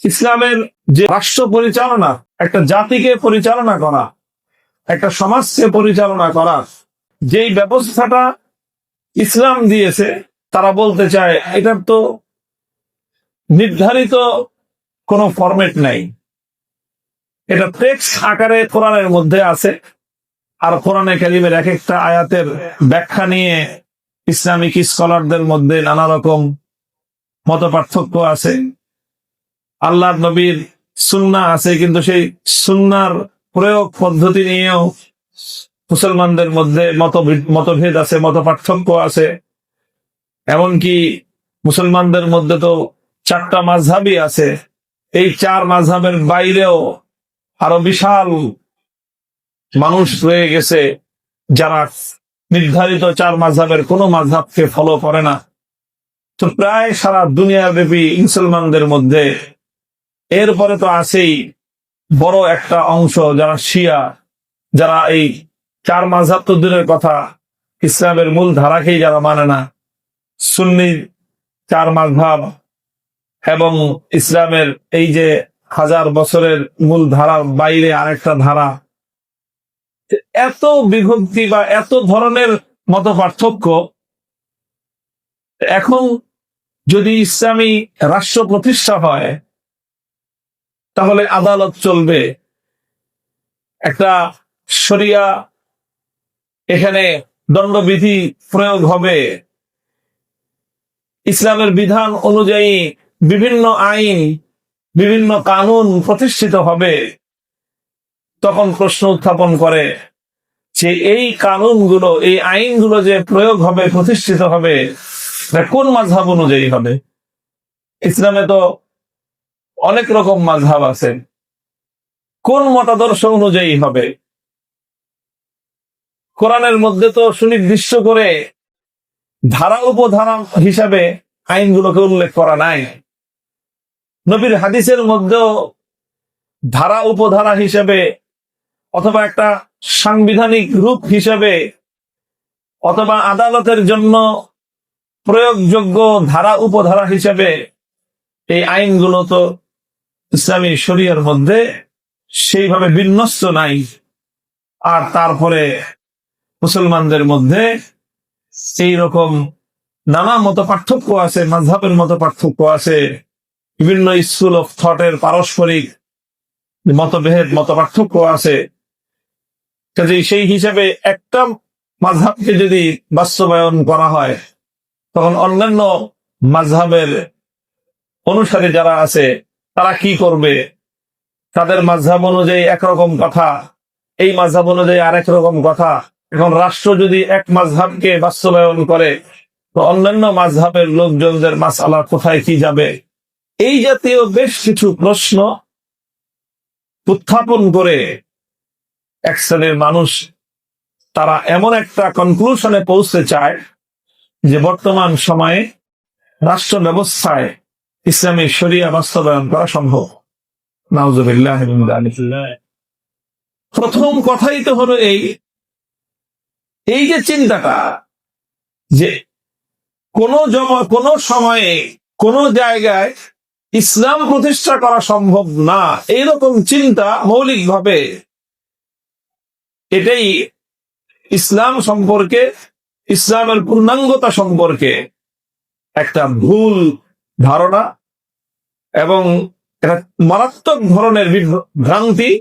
ইসলামের যে রাষ্ট্র পরিচালনা, একটা জাতিকে পরিচালনা করা, একটা সমাজকে পরিচালনা করা, যেই ব্যবস্থাটা ইসলাম দিয়েছে, তারা বলতে চায় এটার তো নির্ধারিত কোনো ফরম্যাট নাই, এটা টেক্সট আকারে কোরআনের মধ্যে আছে। আর কোরআনে কারিমের এক একটা আয়াতের ব্যাখ্যা নিয়ে ইসলামিক স্কলারদের মধ্যে নানা রকম মত পার্থক্য আছে। আল্লাহর নবীর সুন্নাহ আছে, কিন্তু সেই সুন্নাহর প্রয়োগ পদ্ধতি নিয়েও মুসলমানদের মধ্যে মতভেদ আছে, মত পার্থক্য আছে। এমনকি মুসলমানদের মধ্যে তো 4টা মাযহাবই আছে। এই 4 মাযহাবের বাইরেও আরো বিশাল মানুষ রয়ে গেছে যারা নির্ধারিত 4 মাযহাবের কোন মাযহাবকে ফলো করে না। তো প্রায় সারা দুনিয়াব্যাপী মুসলমানদের মধ্যে এরপরে তো আছেই বড় একটা অংশ যারা শিয়া, যারা এই 4 মাযহাব তো দূরের কথা, ইসলামের মূল ধারাকেই যারা মানে না। সুন্নি 4 মাযহাব এবং ইসলামের এই যে 1000 বছরের মূল ধারার বাইরে আরেকটা ধারা, এত বিভক্তি বা এত ধরনের মত পার্থক্য। এখন যদি ইসলামী রাষ্ট্র প্রতিষ্ঠা হয়, তাহলে আদালত চলবে, একটা শরিয়া, এখানে দণ্ডবিধি প্রয়োগ হবে, ইসলামের বিধান অনুযায়ী বিভিন্ন আইন, বিভিন্ন কানুন প্রতিষ্ঠিত হবে। তখন প্রশ্ন উত্থাপন করে যে এই কানুনগুলো, এই আইনগুলো যে প্রয়োগ হবে, প্রতিষ্ঠিত হবে, কোন মাযহাব অনুযায়ী হবে? ইসলামে তো অনেক রকম মাযহাব আছে, কোন মতাদর্শ অনুযায়ী হবে? কোরআনের মধ্যে তো সুনির্দিষ্ট করে ধারা উপধারা হিসাবে আইনগুলোকে উল্লেখ করা নাই। নবীর হাদিসের মধ্যেও ধারা উপধারা হিসেবে, অথবা একটা সাংবিধানিক রূপ হিসেবে, অথবা আদালতের জন্য প্রয়োগযোগ্য ধারা উপধারা হিসেবে এই আইনগুলো তো ইসলামী শরিয়ার মধ্যে সেইভাবে বিন্যস্ত নাই। আর তারপরে মুসলমানদের মধ্যে এই রকম নানা মত পার্থক্য আছে, মাযহাবের মত পার্থক্য আছে, বিভিন্ন স্কুল অফ থটের পারস্পরিক মতভেদ, মত পার্থক্য আছে। কাজেই সেই হিসাবে একটা মাযহাবকে যদি বাস্তবায়ন করা হয়, তখন অন্যান্য মাযহাবের অনুসারী যারা আছে তারা কি করবে? তাদের মাযহাব অনুযায়ী একরকম কথা, এই মাযহাব অনুযায়ী আরেক রকম কথা। এখন রাষ্ট্র যদি এক মাযহাবকে বাস্তবায়ন করে, তো অন্যান্য মাযহাবের লোকজনদের মাসআলা কোথায় কি যাবে? এই জাতীয় বেশ কিছু প্রশ্ন উত্থাপন করে এক শ্রেণীর মানুষ, তারা এমন একটা কনক্লুশনে পৌঁছতে চায় যে বর্তমান সময়ে রাষ্ট্র ব্যবস্থায় ইসলামী শরিয়া বাস্তবায়ন করা সম্ভব। নাউযুবিল্লাহি মিন যালিক। প্রথম কথাই তো হলো এই যে চিন্তাটা যে কোন সময়ে কোন জায়গায় ইসলাম প্রতিষ্ঠা করা সম্ভব না, এইরকম চিন্তা মৌলিকভাবে এটাই ইসলাম সম্পর্কে, ইসলামের পূর্ণাঙ্গতা সম্পর্কে একটা ভুল ধারণা এবং এটা মারাত্মক ধরনের ভ্রান্তি,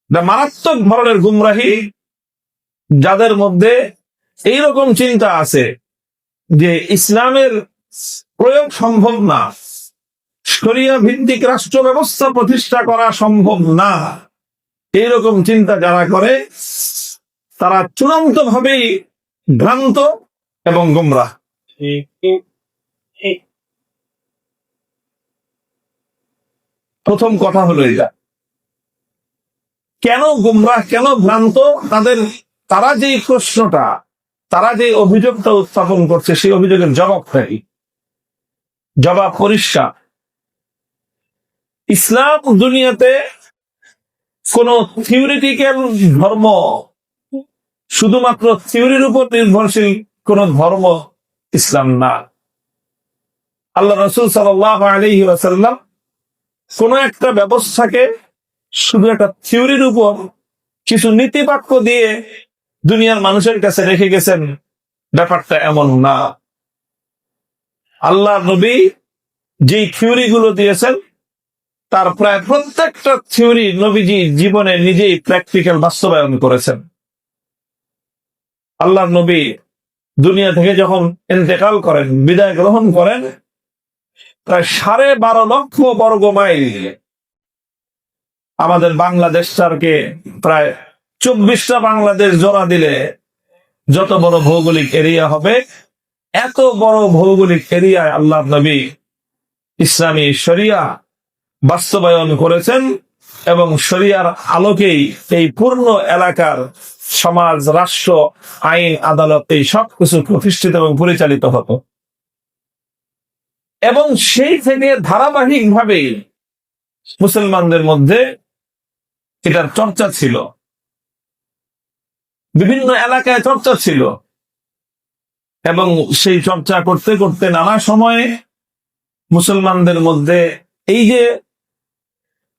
মারাত্মক ধরনের গুমরাহি। যাদের মধ্যে এইরকম চিন্তা আছে যে ইসলামের প্রয়োগ সম্ভব না, শরিয়া ভিত্তিক রাষ্ট্র ব্যবস্থা প্রতিষ্ঠা করা সম্ভব না, এইরকম চিন্তা যারা করে তারা চূড়ান্ত ভাবেই ভ্রান্ত এবং গুমরাহ। প্রথম কথা হলো এটা। কেন গুমরাহ, কেন ভ্রান্ত? তারা যে প্রশ্নটা, তারা যে অভিযোগটা উত্থাপন করছে, সেই অভিযোগের জবাবটাই জবাব পরিষ্কার। ইসলাম দুনিয়াতে কোন থিওরিটিক্যাল ধর্ম, শুধুমাত্র থিওরির উপর নির্ভরশীল কোন ধর্ম ইসলাম না। আল্লাহ রাসূল সাল্লাল্লাহু আলাইহি ওয়াসাল্লাম কোন একটা ব্যবস্থাকে শুধু একটা থিওরির উপর কিছু নীতিবাক্য দিয়ে দুনিয়ার মানুষের কাছে রেখে গেছেন, ব্যাপারটা এমন না। আল্লাহ নবী যেই থিওরি গুলো দিয়েছেন তার প্রায় প্রত্যেকটা থিওরি নবীজি জীবনে নিজেই প্র্যাকটিক্যাল বাস্তবায়ন করেছেন। আল্লাহ নবী দুনিয়া থেকে যখন ইন্তেকাল করেন, বিদায় গ্রহণ করেন, প্রায় 12.5 লক্ষ বর্গ মাইল, আমাদের বাংলাদেশটাকে প্রায় 24টা বাংলাদেশ জোড়া দিলে যত বড় ভৌগোলিক এরিয়া হবে, এত বড় ভৌগোলিক এরিয়ায় আল্লাহ নবী ইসলামী শরিয়া বাস্তবায়ন করেছেন এবং শরিয়ার আলোকেই এই পূর্ণ এলাকার সমাজ, রাষ্ট্র, আইন, আদালত এই সবকিছু প্রতিষ্ঠিত এবং পরিচালিত হতো। এবং সেই থেকে ধারাবাহিকভাবে মুসলমানদের মধ্যে এটার চর্চা ছিল, বিভিন্ন এলাকায় চর্চা ছিল। এবং সেই চর্চা করতে করতে নানা সময়ে মুসলমানদের মধ্যে এই যে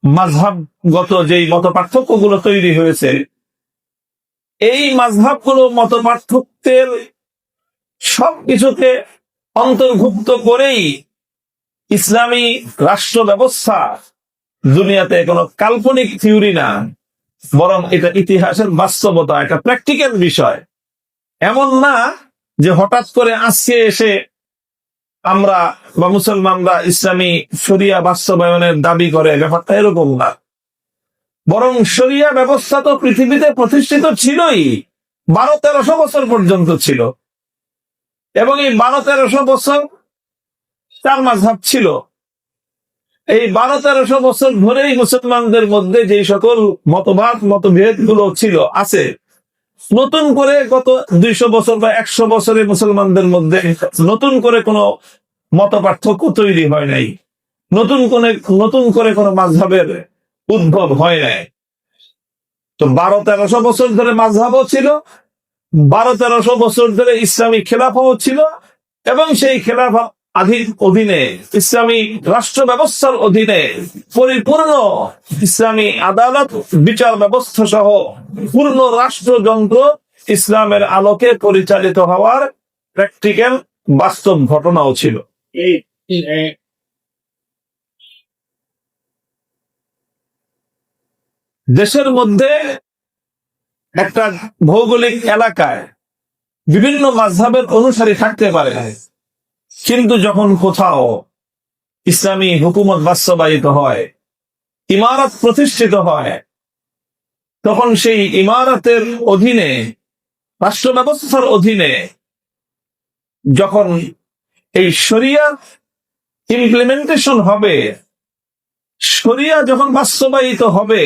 মাযহাবগত যেই মত পার্থক্যগুলো তৈরি হয়েছে, এই মাযহাবগুলো মত পার্থক্যের সবকিছুকে অন্তর্ভুক্ত করেই ইসলামী রাষ্ট্র ব্যবস্থা দুনিয়াতে কোনো কাল্পনিক থিওরি না, বরং এটা ইতিহাসের বাস্তবতা, একটা প্র্যাকটিক্যাল বিষয়। এমন না যে হঠাৎ করে আজকে এসে আমরা বা মুসলমানরা ইসলামী শরিয়া বাস্তবায়নের দাবি করে, ব্যাপারটা এরকম না। বরং শরিয়া ব্যবস্থা তো পৃথিবীতে প্রতিষ্ঠিত ছিলই, 1200-1300 বছর পর্যন্ত ছিল। এবং এই 1200-1300 বছর 4 মাযহাব ছিল। এই 1200-1300 বছর ধরেই মুসলমানদের মধ্যে যে সকল মতভেদ গুলো ছিল আছে, নতুন করে গত 200 বছর বা 100 বছরে মুসলমানদের মধ্যে নতুন করে কোনো মত পার্থক্য তৈরি হয় নাই, নতুন করে কোনো মাযহাবের উদ্ভব হয় নাই। তো 1200-1300 বছর ধরে মাযহাবও ছিল, 1200-1300 বছর ধরে ইসলামী খেলাফাও ছিল, এবং সেই খেলাফা অধীনে ইসলামী রাষ্ট্র ব্যবস্থার অধীনে পরিপূর্ণ ইসলামী আদালত, বিচার ব্যবস্থা সহ পূর্ণ রাষ্ট্রযন্ত্র ইসলামের আলোকে পরিচালিত হওয়ার প্র্যাকটিক্যাল বাস্তব ঘটনাও ছিল। দেশের মধ্যে একটা ভৌগোলিক এলাকায় বিভিন্ন মাযহাবের অনুসারী থাকতে পারে, কিন্তু যখন কোথাও ইসলামী হুকুমত বাস্তবায়িত হয়, ইমারত প্রতিষ্ঠিত হয়, তখন সেই ইমারতের অধীনে, রাষ্ট্র ব্যবস্থার অধীনে যখন এই শরিয়া ইমপ্লিমেন্টেশন হবে, শরিয়া যখন বাস্তবায়িত হবে,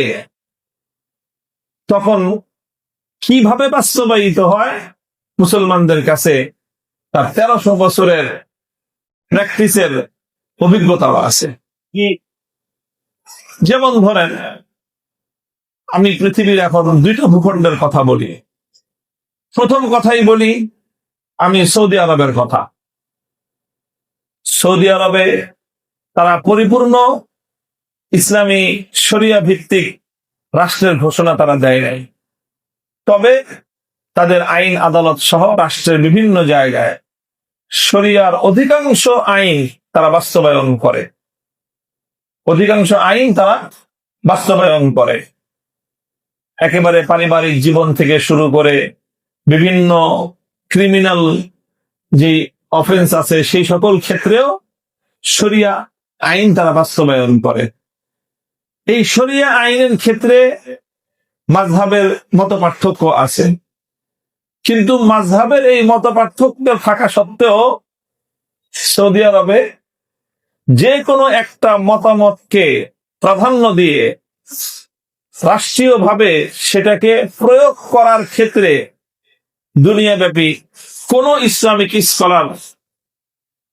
তখন কিভাবে বাস্তবায়িত হয় মুসলমানদের কাছে তার 1300 বছরের প্র্যাকটিসের অভিজ্ঞতাও আছে। যেমন ধরেন, আমি পৃথিবীর এখন 2টা ভূখণ্ডের কথা বলি। প্রথম কথাই বলি আমি সৌদি আরবের কথা। সৌদি আরবে তারা পরিপূর্ণ ইসলামী শরিয়া ভিত্তিক রাষ্ট্রের ঘোষণা তারা দেয় নাই, তবে তাদের আইন আদালত সহ রাষ্ট্রের বিভিন্ন জায়গায় শরিয়ার অধিকাংশ আইন তারা বাস্তবায়ন করে, একেবারে পারিবারিক জীবন থেকে শুরু করে বিভিন্ন ক্রিমিনাল যে অফেন্স আছে সেই সকল ক্ষেত্রেও শরিয়া আইন তারা বাস্তবায়ন করে। এই শরিয়া আইনের ক্ষেত্রে মাযহাবের মত পার্থক্য আছে, কিন্তু মাযহাবের এই মত পার্থক্য থাকা সত্ত্বেও সৌদি আরবে যে কোনো একটা মতামতকে প্রাধান্য দিয়ে রাষ্ট্রীয়ভাবে সেটাকে প্রয়োগ করার ক্ষেত্রে দুনিয়াব্যাপী কোন ইসলামিক স্কলার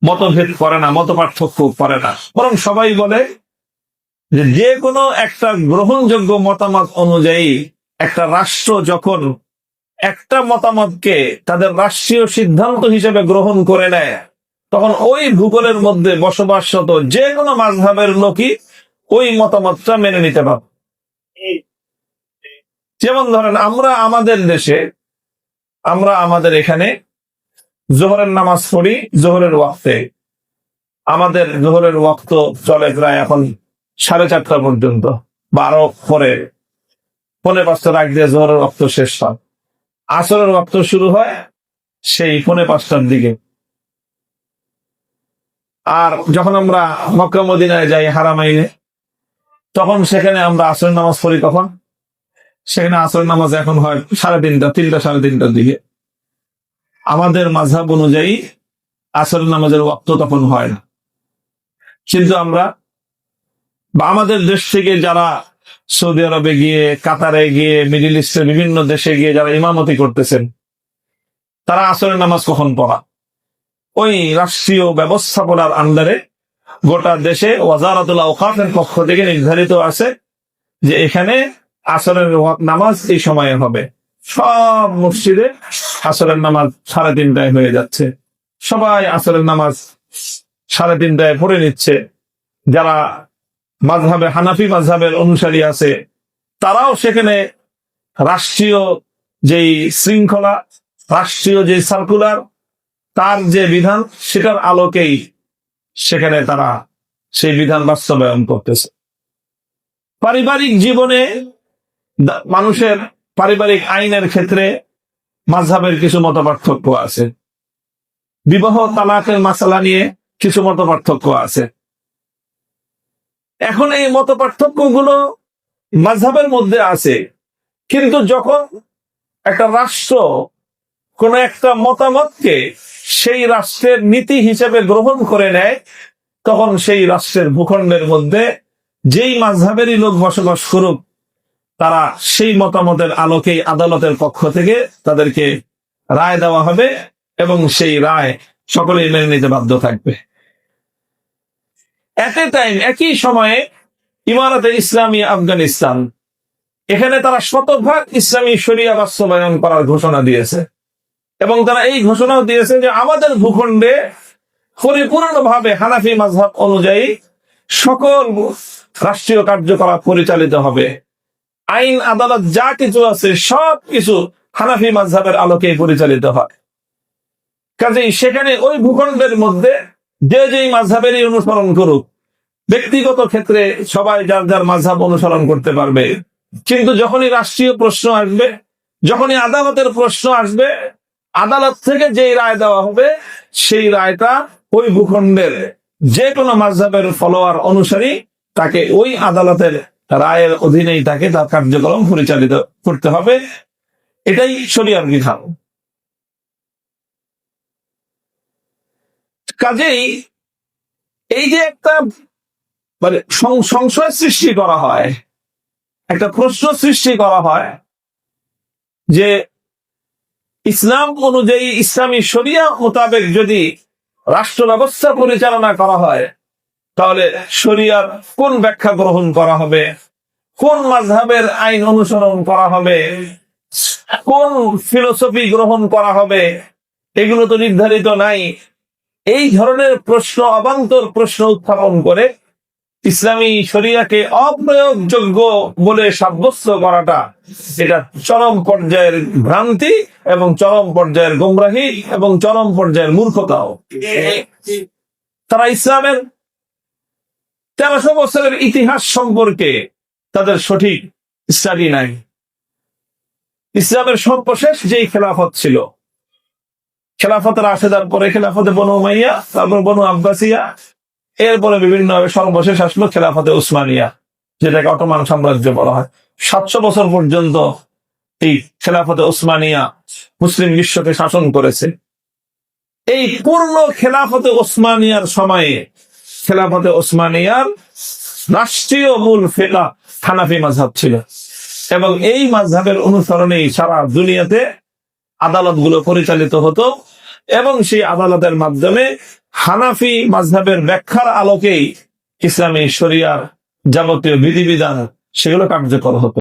মতভেদ করে না, মত পার্থক্য করে না, বরং সবাই বলে যে কোনো একটা গ্রহণযোগ্য মতামত অনুযায়ী একটা রাষ্ট্র যখন একটা মতামতকে তাদের রাষ্ট্রীয় সিদ্ধান্ত হিসেবে গ্রহণ করে নেয়, তখন ওই ভূগোলের মধ্যে বসবাসরত যে কোনো মাযহাবের লোকই ওই মতামতটা মেনে নিতে পারবে। যেমন ধরেন আমরা আমাদের দেশে, আমরা আমাদের এখানে জোহরের নামাজ পড়ি জোহরের ওয়াক্তে। আমাদের জোহরের ওয়াক্ত চলে প্রায় এখন 4:30 পর্যন্ত, 12 পরে 4:45 আগ দিয়ে জোহরের ওয়াক্ত শেষ হয়। আসরের ওয়াক্ত শুরু হয় সেই 4:45টার দিকে। আর যখন আমরা মক্কা মদিনায় যাই হারামাইনে, তখন সেখানে আমরা আসরের নামাজ পড়ি। কখন? সেখানে আসরের নামাজ এখন হয় 3:30, 3:30 দিকে। আমাদের মাযহাব অনুযায়ী আসরের নামাজের ওয়াক্ত তখন হয় না। কিন্তু আমরা বা আমাদের দেশ থেকে যারা সৌদি আরবে গিয়ে, কাতারে গিয়ে, মিডিল ইস্টের বিভিন্ন দেশে গিয়ে যারা ইমামতি করতেছেন, তারা আসরের নামাজ কখন পড়া? ওই রাষ্ট্রীয় ব্যবস্থাপনার আন্ডারে গোটা দেশে ওয়াজারাতুল আওকাফের পক্ষ থেকে নির্ধারিত আছে যে এখানে আসরের নামাজ এই সময়ে হবে। সব মসজিদে আসরের নামাজ 3:30 হয়ে যাচ্ছে। সবাই আসরের নামাজ 3:30 পড়ে নিচ্ছে। যারা মাযহাবে হানাফি মাযহাবের অনুসারী আছে, তারাও সেখানে রাষ্ট্রীয় যেই শৃঙ্খলা, রাষ্ট্রীয় যে সার্কুলার, তার যে বিধান, সেটার আলোকেই সেখানে তারা সেই বিধান বাস্তবায়ন করতেছে। পারিবারিক জীবনে মানুষের পারিবারিক আইনের ক্ষেত্রে মাযহাবের কিছু মতপার্থক্য আছে। বিবাহ তালাকের মাসালা নিয়ে কিছু মতপার্থক্য আছে। এখন এই মতপার্থক্যগুলো মাযহাবের মধ্যে আছে, কিন্তু যখন একটা রাষ্ট্র কোন একটা মতামতকে সেই রাষ্ট্রের নীতি হিসেবে গ্রহণ করে নেয়, তখন সেই রাষ্ট্রের ভূখণ্ডের মধ্যে যেই মাযহাবেরই লোক বসবাস করুক, তারা সেই মতামতের আলোকেই আদালতের পক্ষ থেকে তাদেরকে রায় দেওয়া হবে এবং সেই রায় সকলেই মেনে নিতে বাধ্য থাকবে। এট এ টাইম, একই সময়ে ইমারাতে ইসলামী আফগানিস্তান, এখানে তারা 100% ইসলামী শরিয়া বাস্তবায়ন করার ঘোষণা দিয়েছে এবং তারা এই ঘোষণাও দিয়েছে যে আমাদের ভূখণ্ডে পরিপূর্ণভাবে হানাফি মাযহাব অনুযায়ী সকল রাষ্ট্রীয় কার্যকলাপ পরিচালিত হবে। আইন আদালত যা কিছু আছে সব কিছু হানাফি মাযহাবের আলোকে পরিচালিত হয়। কাজেই সেখানে ওই ভূখণ্ডের মধ্যে যে যেই মাযহাবেরই অনুসরণ করুক, ব্যক্তিগত ক্ষেত্রে সবাই যার যার মাযহাব অনুসরণ করতে পারবে। কিন্তু যখনই রাষ্ট্রীয় প্রশ্ন আসবে, যখনই আদালতের প্রশ্ন আসবে, আদালত থেকে যেই রায় দেওয়া হবে সেই রায়টা ওই ভূখণ্ডের যে কোনো মাযহাবের ফলোয়ার অনুসারী তাকে ওই আদালতের রায়ের অধীনেই তাকে তার কার্যক্রম পরিচালিত করতে হবে। এটাই শরিয়ার বিধান। কাজেই এই যে একটা মানে সংশয় সৃষ্টি করা হয়, একটা প্রশ্ন সৃষ্টি করা হয় যে ইসলাম অনুযায়ী ইসলামী শরিয়া মোতাবেক যদি রাষ্ট্র ব্যবস্থা পরিচালনা করা হয়, তাহলে শরিয়ার কোন ব্যাখ্যা গ্রহণ করা হবে, কোন মাযহাবের আইন অনুসরণ করা হবে, কোন ফিলোসফি গ্রহণ করা হবে, এগুলো তো নির্ধারিত নাই। এই ধরনের প্রশ্ন, অবান্তর প্রশ্ন উত্থাপন করে ইসলামী শরিয়াকে অপ্রয়োগযোগ্য বলে সাব্যস্ত করাটা, এটা চরম পর্যায়ের ভ্রান্তি এবং চরম পর্যায়ের গোমরাহি এবং চরম পর্যায়ের মূর্খতাও। তারা ইসলামের 1300 বছরের ইতিহাস সম্পর্কে তাদের সঠিক স্টাডি নাই। ইসলামের সর্বশেষ যেই খেলাফত ছিল, খেলাফতের রাশেদার পরে খেলাফতে বনু উমাইয়া, তারপর বনু আব্বাসিয়া, এরপরে বিভিন্ন সর্বশেষ আসলো খেলাফতে উসমানিয়া, যেটাকে অটোমান সাম্রাজ্য বলা হয়। 700 বছর পর্যন্ত এই খেলাফতে উসমানিয়া মুসলিম বিশ্বকে শাসন করেছে। এই পূর্ণ খেলাফতে ওসমানিয়ার সময়ে খেলাফতে ওসমানিয়ার রাষ্ট্রীয় মূল ফিকহ হানাফি মাযহাব ছিল এবং এই মাযহাবের অনুসরণেই সারা দুনিয়াতে আদালতগুলো পরিচালিত হতো এবং সেই আদালতের মাধ্যমে হানাফি মাযহাবের ব্যাখ্যার আলোকেই ইসলামী শরিয়ার যাবতীয় বিধিবিধান সেগুলো কার্যকর হতো।